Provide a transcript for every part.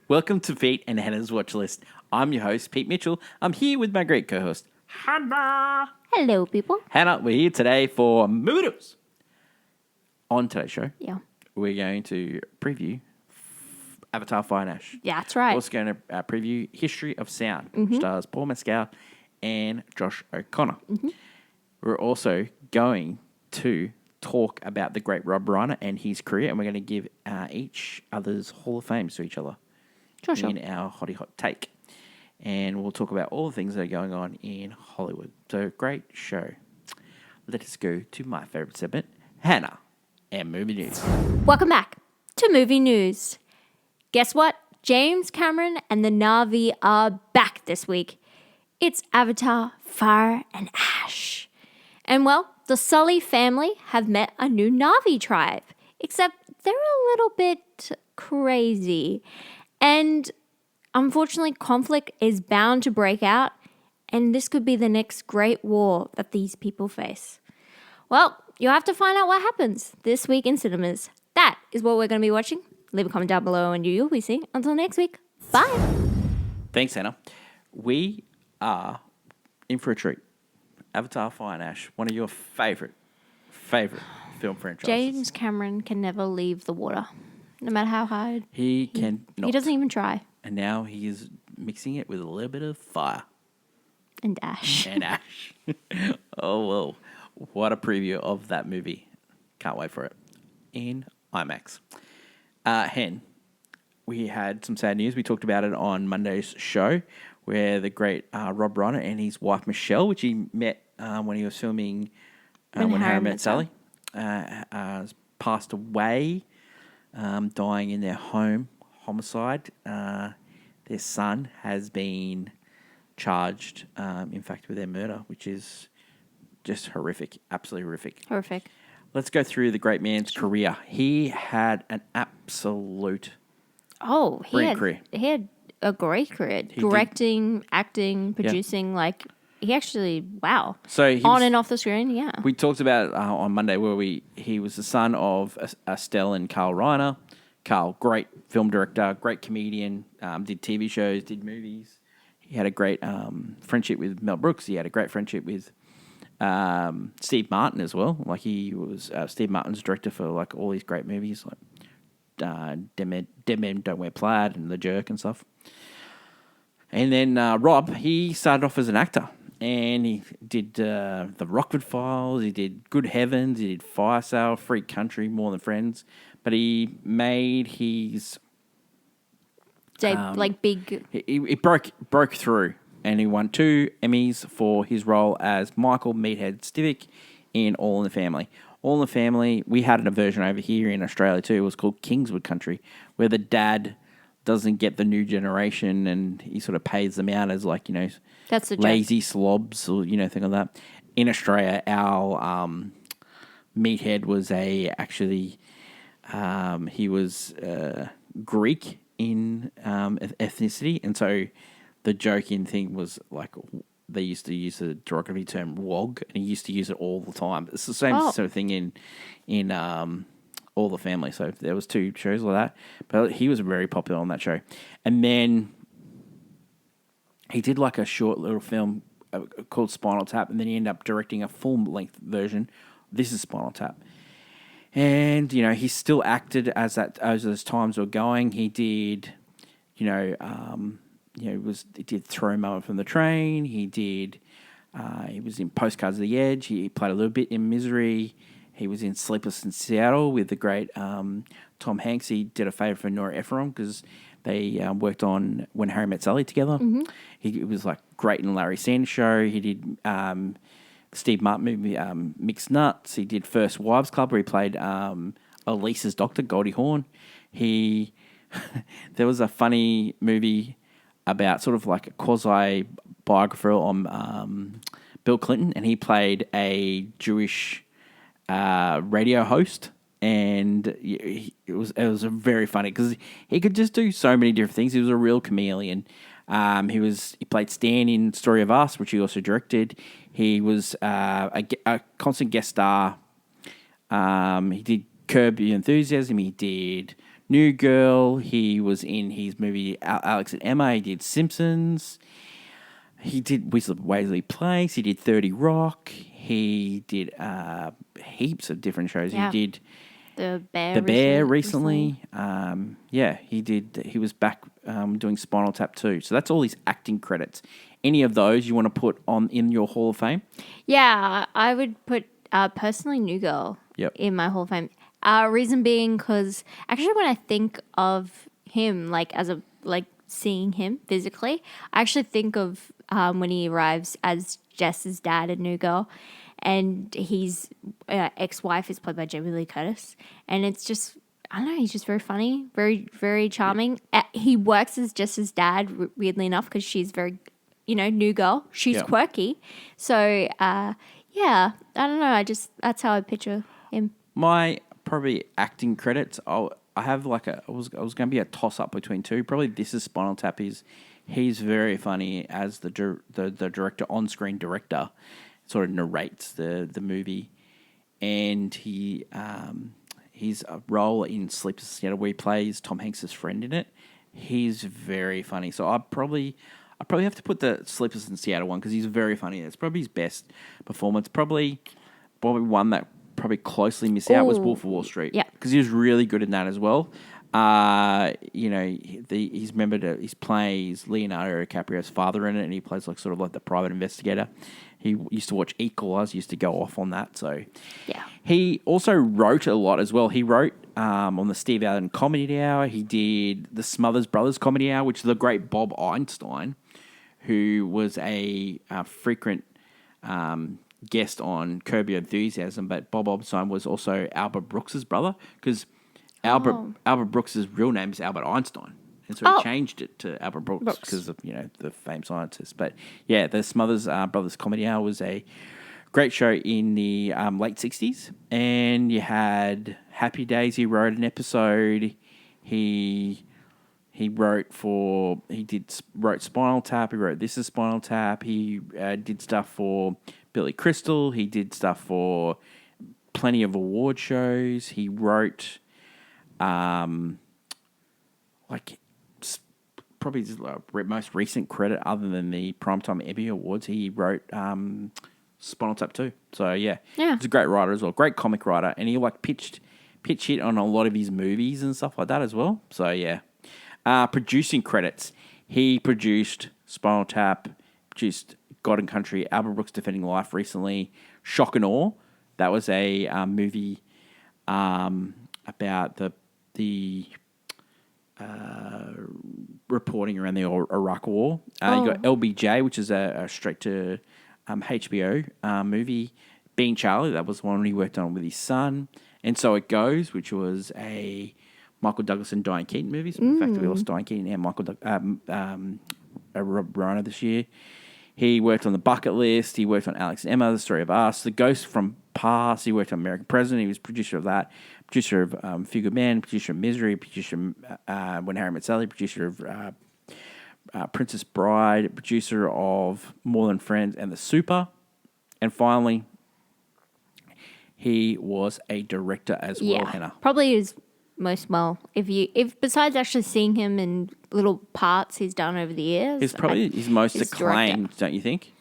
Welcome to Pete and Hannah's Watchlist. I'm your host, Pete Mitchell. I'm here with my great co-host, Hannah. Hello, people. Hannah, we're here today for movie news. On today's show, we're going to preview Avatar Fire and Ash. Yeah, that's right. We're also going to preview History of Sound, which stars Paul Mescal and Josh O'Connor. We're also going to talk about the great Rob Reiner and his career, and we're going to give each other's Hall of Fames to each other in our hottie hot take. And we'll talk about all the things that are going on in Hollywood. So, great show. Let us go to my favourite segment, Hannah and Movie News. Welcome back to Movie News. Guess what? James Cameron and the Na'vi are back this week. It's Avatar, Fire and Ash. And well, the Sully family have met a new Na'vi tribe, except they're a little bit crazy. And unfortunately, conflict is bound to break out, and this could be the next great war that these people face. Well, you'll have to find out what happens this week in cinemas. That is what we're going to be watching. Leave a comment down below and you'll be seeing. Until next week, bye. Thanks, Hannah. We are in for a treat. Avatar Fire and Ash, one of your favorite film franchises. James Cameron can never leave the water, no matter how hard. He cannot. He doesn't even try. And now he is mixing it with a little bit of fire. And Ash. And Ash. Oh, well. What a preview of that movie. Can't wait for it. In IMAX. Hen, we had some sad news. We talked about it on Monday's show, where the great Rob Reiner and his wife Michelle, which he met when he was filming When Harry Met Sally, passed away, dying in their home, homicide. Their son has been charged, in fact, with their murder, which is just horrific, absolutely horrific. Horrific. Let's go through the great man's career. He had an absolute brilliant career. He had a great career. Directing, acting, producing, he actually, wow. So on and off the screen, yeah. We talked about on Monday where he was the son of Estelle and Carl Reiner. Carl, great film director, great comedian, did TV shows, did movies. He had a great friendship with Mel Brooks. He had a great friendship with Steve Martin as well. Like he was Steve Martin's director for like all these great movies like Dead Men Don't Wear Plaid and The Jerk and stuff. And then Rob, he started off as an actor and he did the Rockford Files, he did Good Heavens, he did Fire Sale, Freak Country, More Than Friends. But he made his big. He broke through. And he won 2 Emmys for his role as Michael Meathead Stivic in All in the Family. All in the Family, we had a version over here in Australia too. It was called Kingswood Country, where the dad doesn't get the new generation and he sort of pays them out as That's the lazy slobs or, thing like that. In Australia, our Meathead was he was Greek in ethnicity, and so the joking thing was like they used to use the derogatory term "wog," and he used to use it all the time. It's the same sort of thing in All the Family. So there was 2 shows like that, but he was very popular on that show. And then he did like a short little film called Spinal Tap, and then he ended up directing a full-length version. This is Spinal Tap. And, he still acted as those times were going. He did, he did Throw Mama from the Train. He did, he was in Postcards of the Edge. He played a little bit in Misery. He was in Sleepless in Seattle with the great Tom Hanks. He did a favour for Nora Ephron because they worked on When Harry Met Sally together. Mm-hmm. He was like great in Larry Sanders Show. He did Steve Martin movie Mixed Nuts. He did First Wives Club where he played Elisa's doctor, Goldie Hawn. There was a funny movie about sort of like a quasi-biographer on Bill Clinton, and he played a Jewish radio host, and it was very funny because he could just do so many different things. He was a real chameleon. He played Stan in Story of Us, which he also directed. He was a constant guest star. He did Curb Your Enthusiasm. He did New Girl. He was in his movie Alex and Emma. He did Simpsons. He did Weasley Place. He did 30 Rock. He did heaps of different shows. Yeah. He did The Bear. The Bear recently. He did. He was back doing Spinal Tap too. So that's all his acting credits. Any of those you want to put on in your Hall of Fame? Yeah, I would put personally New Girl in my Hall of Fame. Reason being because actually when I think of him seeing him physically, I actually think of when he arrives as Jess's dad in New Girl, and his ex-wife is played by Jamie Lee Curtis, and it's just I don't know, he's just very funny, very very charming. He works as Jess's dad weirdly enough because she's very new girl, she's quirky, so I don't know, that's how I picture him. My probably acting credits. I have I was going to be a toss up between two. Probably This Is Spinal Tap. He's very funny as the director, on screen director, sort of narrates the movie, and his role in Sleepless in Seattle where he plays Tom Hanks' friend in it. He's very funny. So I probably have to put the Sleepless in Seattle one because he's very funny. It's probably his best performance. Probably one that probably closely missed out was Wolf of Wall Street. Yeah, because he was really good in that as well. He's plays Leonardo DiCaprio's father in it, and he plays sort of like the private investigator. He used to watch Equalizer, used to go off on that. So yeah. He also wrote a lot as well. He wrote on the Steve Allen Comedy Hour. He did the Smothers Brothers Comedy Hour, which is the great Bob Einstein, who was a frequent guest on Curb Your Enthusiasm. But Bob Einstein was also Albert Brooks's brother because Albert Brooks's real name is Albert Einstein. And so he changed it to Albert Brooks because of the famed scientist. But yeah, the Smothers Brothers Comedy Hour was a great show in the late 60s. And you had Happy Days. He wrote an episode. He wrote Spinal Tap. He wrote This Is Spinal Tap. He did stuff for Billy Crystal. He did stuff for plenty of award shows. He wrote probably his most recent credit other than the Primetime Emmy Awards, he wrote Spinal Tap 2. So yeah, he's a great writer as well, great comic writer, and he pitch hit on a lot of his movies and stuff like that as well. So yeah, producing credits, he produced Spinal Tap, produced God and Country, Albert Brooks Defending Life recently, Shock and Awe. That was a movie about the reporting around the Iraq War. You got LBJ, which is a straight to HBO movie. Being Charlie, that was one he worked on with his son. And So It Goes, which was a Michael Douglas and Diane Keaton movie. So in fact, we lost Diane Keaton and Rob Reiner this year. He worked on The Bucket List. He worked on Alex and Emma, The Story of Us, The Ghost from Past. He worked on American President. He was producer of that. Producer of Few Good Men, producer of Misery, producer of When Harry Met Sally, producer of Princess Bride, producer of More Than Friends and The Super. And finally, he was a director as well, Hannah. Probably his most if besides actually seeing him in little parts he's done over the years. He's probably his most acclaimed, director. Don't you think?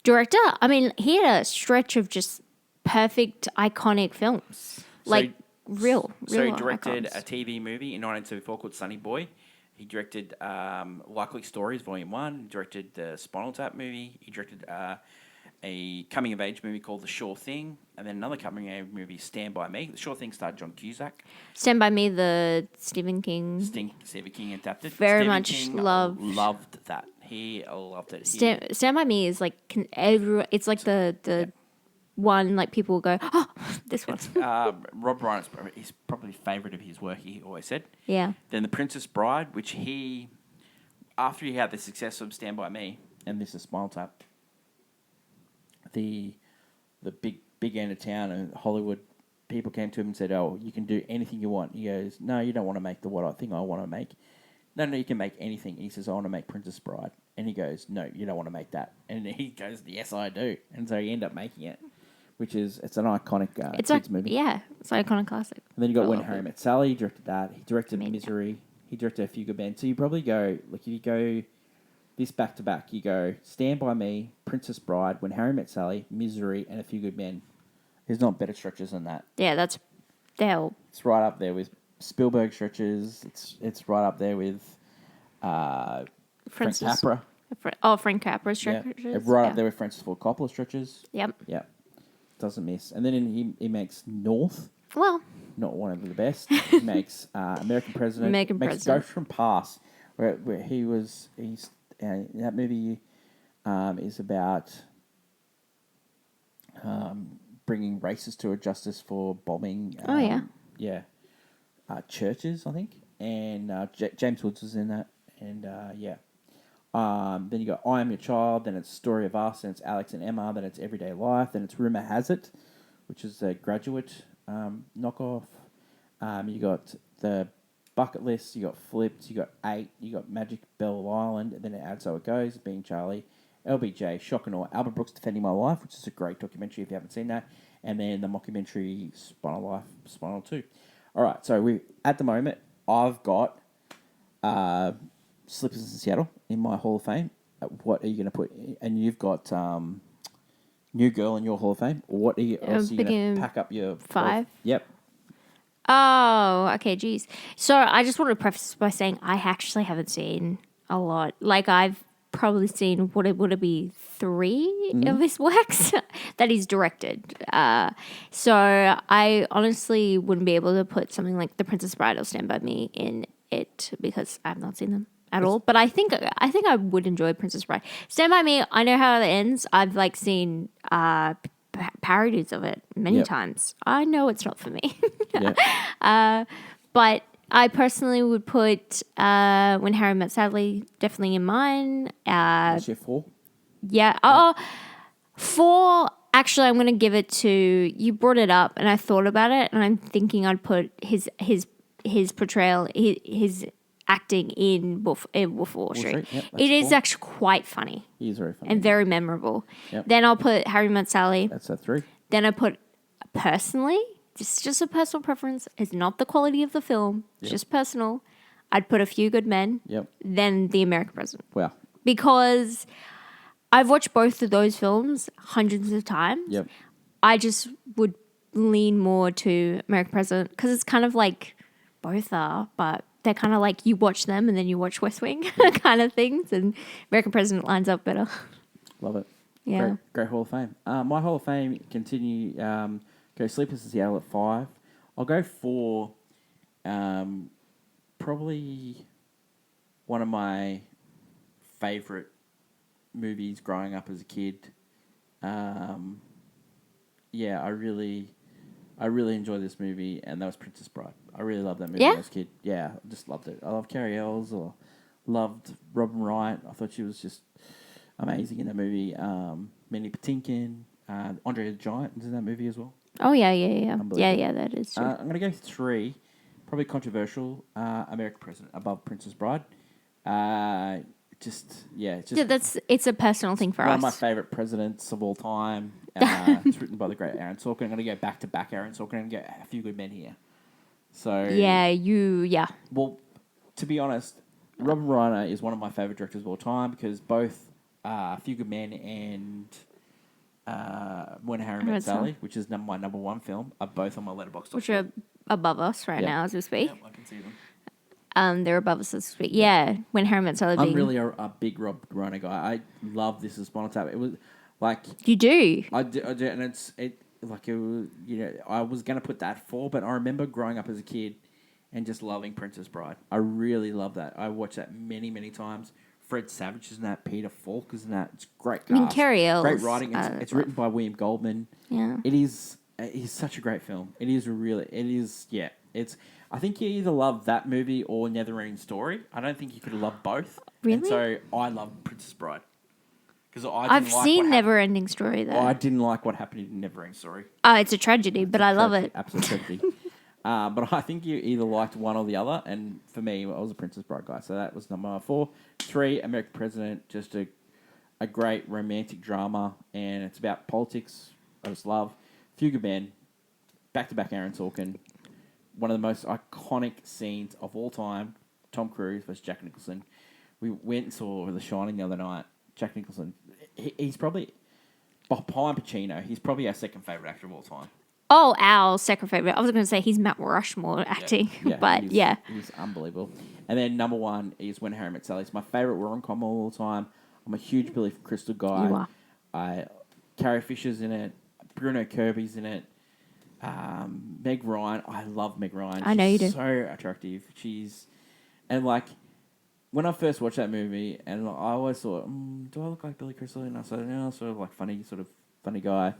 Director? I mean, he had a stretch of just perfect, iconic films. Real So he directed icons. a TV movie in 1974 called Sunny Boy. He directed Likely Stories Volume 1. He directed the Spinal Tap movie. He directed a coming-of-age movie called The Sure Thing. And then another coming-of-age movie, Stand By Me. The Sure Thing starred John Cusack. Stand By Me, the Stephen King. Stephen King adapted. Stephen King loved that. He loved it. Stand By Me is it's like the one people will go, oh, this one. Rob Reiner's his probably favourite of his work, he always said. Yeah. Then The Princess Bride, which after he had the success of Stand By Me and This Is Spinal Tap, the big end of town and Hollywood people came to him and said, oh, you can do anything you want. He goes, no, you don't want to make what I think I want to make. No, you can make anything. And he says, I want to make Princess Bride. And he goes, no, you don't want to make that. And he goes, yes, I do. And so he ended up making it. which is it's an iconic It's kids like movie. yeah, it's an iconic classic. And then you got I When love Harry it. Met Sally. He directed that. He directed Made that. Misery. He directed A Few Good Men. So you probably go like if you go this back to back, you go Stand By Me, Princess Bride, When Harry Met Sally, Misery, and A Few Good Men. There's not better stretches than that. Yeah, that's they'll It's right up there with Spielberg stretches. It's right up there with Frank Francis. Capra. Frank Capra's Yeah, stretches. right up there with Francis Ford Coppola stretches. Yep. Yeah, doesn't miss. And then he makes North. Well, Not one of the best. He makes American President. American makes President. Ghost from Past, where he's that movie is about bringing racists to a justice for bombing. Churches, I think, and James Woods was in that, and then you got I Am Your Child, then it's Story of Us, then it's Alex and Emma, then it's Everyday Life, then it's Rumor Has It, which is a Graduate knockoff. You got The Bucket List, you got Flipped, you got 8, you got Magic Bell Island, and then it adds So It Goes, Being Charlie, LBJ, Shock and Awe, Albert Brooks Defending My Life, which is a great documentary if you haven't seen that, and then the mockumentary Spinal 2. All right, so at the moment, I've got Slippers in Seattle in my Hall of Fame. What are you going to put? And you've got New Girl in your Hall of Fame. What are you, else are you going to pack up your 5? Yep. Oh, okay, geez. So I just want to preface this by saying I actually haven't seen a lot. Like I've probably seen would it be 3 of his works that he's directed. So I honestly wouldn't be able to put something like The Princess Bride or Stand By Me in it because I've not seen them at all. But I think I would enjoy Princess Bride. Stand By Me, I know how it ends. I've like seen parodies of it many times. I know it's not for me. But I personally would put When Harry Met Sally definitely in mine. That's your 4? Yeah. Oh, 4. Actually, I'm going to give it to you. Brought it up, and I thought about it, and I'm thinking I'd put his portrayal, his acting in Wolf of Wall Street. Yep, it is 4. actually quite funny. He is very funny. And very memorable. Yep. Then I'll put Harry Met Sally. That's a 3. Then I put personally, just a personal preference. It's not the quality of the film. It's just personal. I'd put A Few Good Men. Yep. Then The American President. Wow. Because I've watched both of those films hundreds of times. Yep. I just would lean more to American President because it's kind of like both are, but they're kind of like you watch them and then you watch West Wing kind of things, and American President lines up better. Love it. Yeah. Great Hall of Fame. My Hall of Fame continue. Go Sleepers in Seattle at 5. I'll go 4. Probably one of my favorite movies growing up as a kid. I really enjoyed this movie, and that was Princess Bride. I really loved that movie when I was a kid. Yeah, I just loved it. I loved Carrie Ells, or loved Robin Wright. I thought she was just amazing in that movie. Mandy Patinkin, Andre the Giant is in that movie as well. Oh, yeah. Yeah, that is true. I'm going to go 3. Probably controversial. American President above Princess Bride. It's a personal thing for us. One of my favourite presidents of all time. It's written by the great Aaron Sorkin. I'm going to go back to back Aaron Sorkin and get A Few Good Men here. So Well, to be honest, Rob Reiner is one of my favourite directors of all time because both A Few Good Men and When Harry Met Sally, which is my number 1 film, are both on my Letterboxd. Which are above us right now as we speak. Yeah, I can see them. They're above us as we speak. Yeah, When Harry Met Sally. I'm really a big Rob Reiner guy. I love This Is Spinal Tap. It was like you do. I do, and it was, I was gonna put that 4, but I remember growing up as a kid and just loving Princess Bride. I really love that. I watched that many, many times. Fred Savage is in that. Peter Falk is in that. It's great cast. I mean, Carrie Ells. Great writing. It's written by William Goldman. Yeah. It is. It's such a great film. It is really. It is. Yeah. It's. I think you either love that movie or Neverending Story. I don't think you could love both. Really? And so I love Princess Bride. Because I've seen Neverending Story though. I didn't like what happened in Neverending Story. Oh, it's a tragedy, but I love it. Absolute tragedy. But I think you either liked one or the other, and for me, I was a Princess Bride guy, so that was number 4. 3, American President, just a great romantic drama, and it's about politics. I just love. Few Good Men, back-to-back Aaron Sorkin, one of the most iconic scenes of all time, Tom Cruise versus Jack Nicholson. We went and saw The Shining the other night. Jack Nicholson, he's probably, behind Pacino, he's probably our second favourite actor of all time. Oh, our second favorite. I was going to say he's Mount Rushmore acting, but he's unbelievable. And then number one is When Harry Met Sally. It's my favourite rom-com of all time. I'm a huge Billy Crystal guy. You are. Carrie Fisher's in it. Bruno Kirby's in it. Meg Ryan. I love Meg Ryan. I know you do. She's so attractive. When I first watched that movie, and I always thought, do I look like Billy Crystal? And I said, no, sort of like funny guy.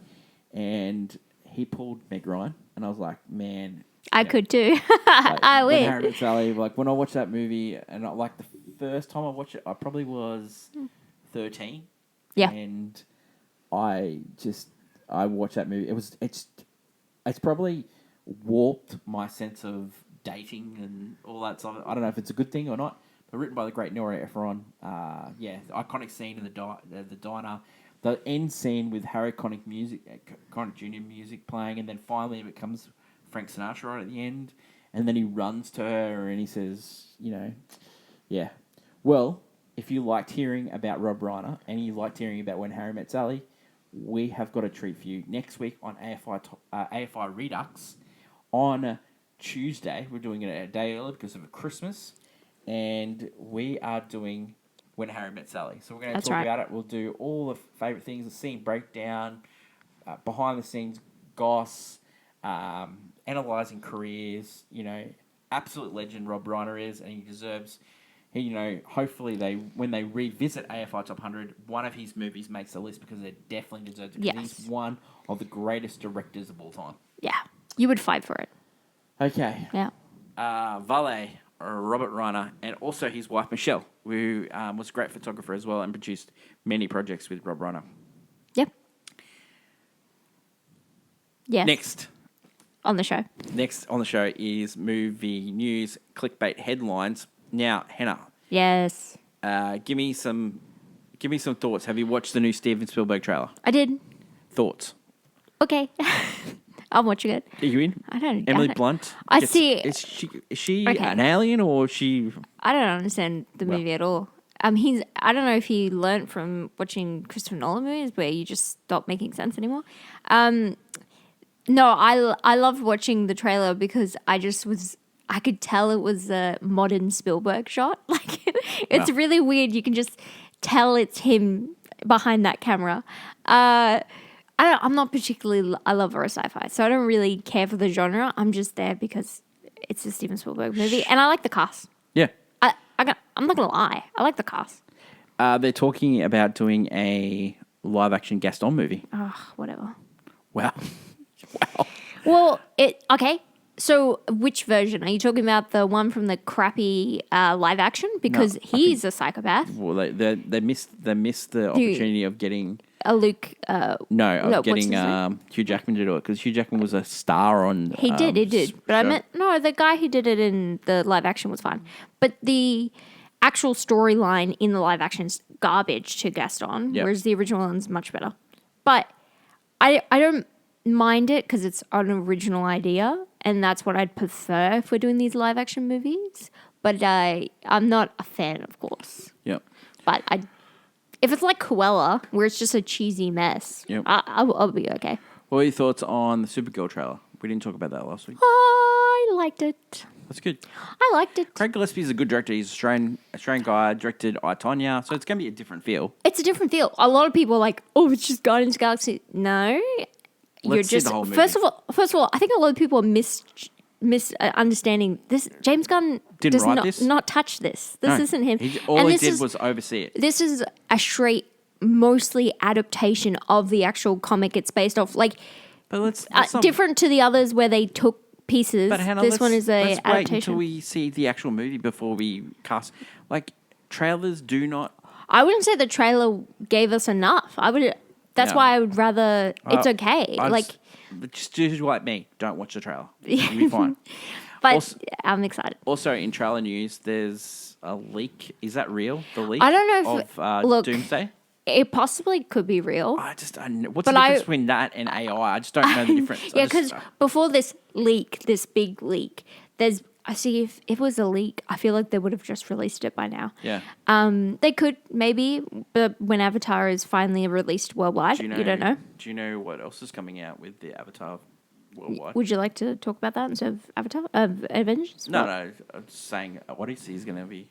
And he pulled Meg Ryan, and I was like, man. I could too. I When would. Harry Met Sally, when I watched that movie, and the first time I watched it, I probably was 13. Yeah. And I watched that movie. It's probably warped my sense of dating and all that stuff. I don't know if it's a good thing or not. But written by the great Nora Ephron. The iconic scene in the diner. The end scene with Harry Connick Jr. music playing, and then finally it becomes Frank Sinatra right at the end, and then he runs to her and he says, yeah. Well, if you liked hearing about Rob Reiner and you liked hearing about When Harry Met Sally, we have got a treat for you. Next week on AFI Redux, on Tuesday, we're doing it a day early because of Christmas, and we are doing When Harry Met Sally. So we're going to talk about it. We'll do all the favourite things, the scene breakdown, behind the scenes goss, analysing careers. Absolute legend Rob Reiner is, and he deserves. Hopefully when they revisit AFI Top 100, one of his movies makes the list because they definitely deserve it. Because he's one of the greatest directors of all time. Yeah, you would fight for it. Okay. Yeah. Valet, Robert Reiner, and also his wife Michelle, who was a great photographer as well and produced many projects with Rob Reiner. Yep. Yes. Next on the show is movie news, clickbait headlines. Now, Hannah. Yes. Give me some thoughts. Have you watched the new Steven Spielberg trailer? I did. Thoughts? Okay. I'm watching it. Are you in? I don't. Emily Blunt. See. Is she an alien or is she? I don't understand the movie at all. I don't know if he learnt from watching Christopher Nolan movies where you just stop making sense anymore. No, I loved watching the trailer because I could tell it was a modern Spielberg shot. It's really weird. You can just tell it's him behind that camera. I'm not particularly a lover of sci-fi, so I don't really care for the genre. I'm just there because it's a Steven Spielberg movie, and I like the cast. Yeah. I'm not going to lie. I like the cast. They're talking about doing a live-action Gaston movie. Oh, whatever. Wow. Well, okay. So, which version? Are you talking about the one from the crappy live action? Because he's a psychopath. Well, they missed the opportunity of getting a Luke. Getting Hugh Jackman to do it because Hugh Jackman was a star on. He did. But show. I meant the guy who did it in the live action was fine. But the actual storyline in the live action is garbage to Gaston, whereas the original one's much better. But I don't mind it because it's an original idea, and that's what I'd prefer if we're doing these live action movies. But I'm not a fan, of course. Yep. But if it's like Cruella, where it's just a cheesy mess, I'll be okay. What are your thoughts on the Supergirl trailer? We didn't talk about that last week. I liked it. That's good. I liked it. Craig Gillespie is a good director. He's an Australian guy, directed I, Tonya, so it's going to be a different feel. It's a different feel. A lot of people are like, oh, it's just Guardians of the Galaxy. No. Let's see the whole movie. First of all, I think a lot of people are misunderstanding this. James Gunn Didn't write this? not touch this. This isn't him. All he did was oversee it. This is a straight, mostly adaptation of the actual comic it's based off. But let's different to the others where they took pieces. But Hannah, this one is a let's adaptation. wait until we see the actual movie before we cast. Trailers do not. I wouldn't say the trailer gave us enough. That's why I would rather. It's okay. Just do like me. Don't watch the trailer. You'll be fine. But also, I'm excited. Also, in trailer news, there's a leak. Is that real? The leak? I don't know if Doomsday. It possibly could be real. I what's But the difference between that and AI? I just don't know the difference. Yeah, because before this big leak, I see if it was a leak, I feel like they would have just released it by now. Yeah. They could maybe, but when Avatar is finally released worldwide, you don't know. Do you know what else is coming out with the Avatar worldwide? Would you like to talk about that instead of Avatar? Avengers? No. I'm just saying Odyssey is going to be...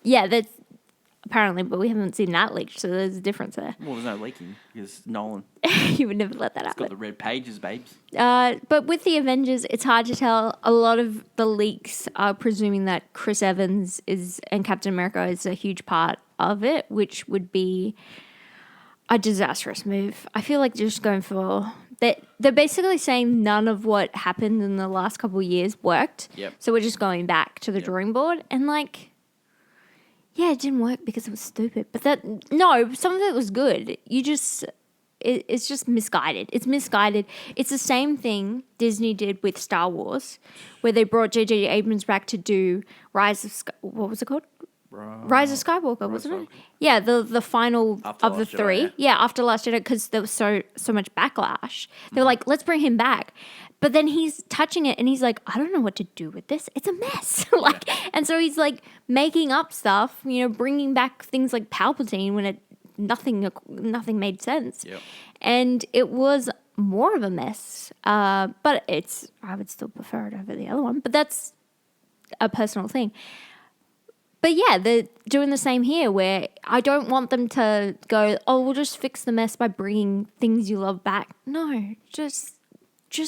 Yeah, that's apparently, but we haven't seen that leaked, so there's a difference there. Well, there's no leaking because Nolan. You would never let that It's happen. got the red pages, babes. But with the Avengers, it's hard to tell. A lot of the leaks are presuming that Chris Evans and Captain America is a huge part of it, which would be a disastrous move. I feel like they're just going for... They're basically saying none of what happened in the last couple of years worked. Yep. So we're just going back to the drawing board. And like, yeah, it didn't work because it was stupid. But some of it was good. It's just misguided. It's misguided. It's the same thing Disney did with Star Wars, where they brought J.J. Abrams back to do what was it called? Rise of Skywalker, wasn't it? Yeah, the final of the three. Jedi, yeah, after Last Jedi, because there was so much backlash. They were like, let's bring him back. But then he's touching it and he's like, I don't know what to do with this. It's a mess. And so he's like making up stuff, bringing back things like Palpatine when nothing made sense. Yep. And it was more of a mess. But I would still prefer it over the other one. But that's a personal thing. But yeah, they're doing the same here where I don't want them to go, oh, we'll just fix the mess by bringing things you love back. No, just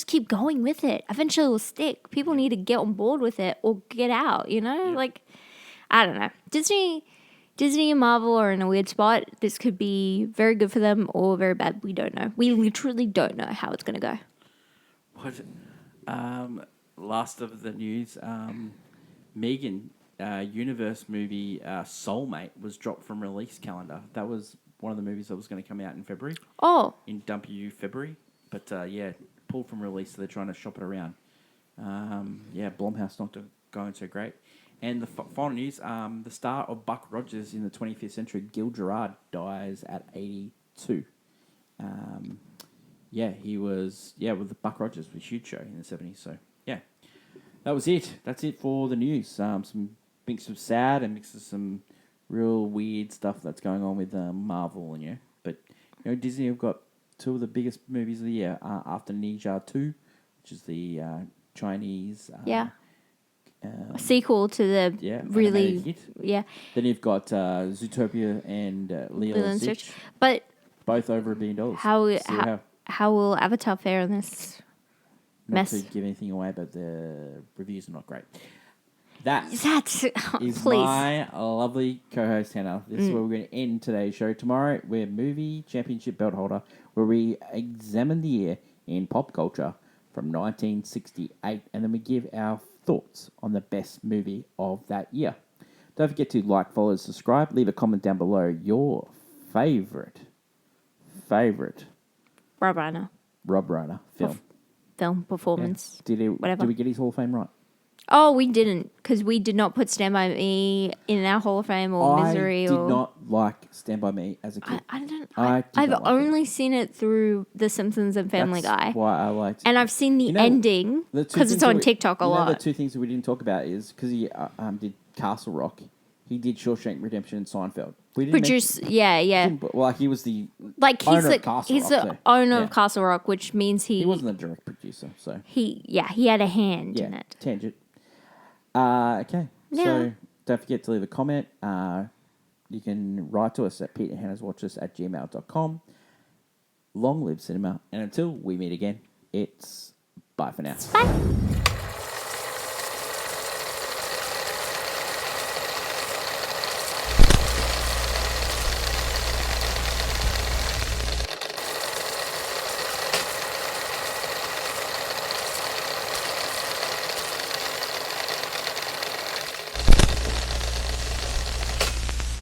keep going with it. Eventually it will stick. People need to get on board with it or get out, Yep. Like, I don't know. Disney and Marvel are in a weird spot. This could be very good for them or very bad. We don't know. We literally don't know how it's going to go. What? Last of the news, Megan... Universe movie Soulmate was dropped from release calendar. That was one of the movies that was going to come out in February. Oh. In February. But pulled from release, so they're trying to shop it around. Blumhouse not going so great. And the final news, the star of Buck Rogers in the 25th century, Gil Gerard, dies at 82. He was, with Buck Rogers, was a huge show in the 70s. So, yeah, that was it. That's it for the news. Some mix of sad and mix of some real weird stuff that's going on with Marvel but Disney have got two of the biggest movies of the year after Ninja 2, which is the Chinese a sequel to the really hit. Yeah. Then you've got Zootopia and Lilo and Stitch, but both over $1 billion. How will Avatar fare in this mess? Not to give anything away, but the reviews are not great. That's please. My lovely co-host Hannah. This is where we're going to end today's show. Tomorrow, we're movie championship belt holder, where we examine the year in pop culture from 1968, and then we give our thoughts on the best movie of that year. Don't forget to like, follow, subscribe. Leave a comment down below your favorite Rob Reiner film performance. Yeah. Whatever. Did we get his Hall of Fame right? Oh, we didn't, because we did not put Stand By Me in our Hall of Fame or Misery. I did not like Stand By Me as a kid. I've only seen it through The Simpsons and Family Guy. That's why I liked it. And I've seen the ending, because it's on TikTok a lot. The two things that we didn't talk about is, because he did Castle Rock, he did Shawshank Redemption and Seinfeld. We didn't he was the owner of Castle He's Rock, the owner of Castle Rock, which means he wasn't the direct producer, so he had a hand in it. Tangent. Okay. Yeah. So don't forget to leave a comment. You can write to us at peterandhannahswatchlist@gmail.com. Long live cinema. And until we meet again, it's bye for now. Bye.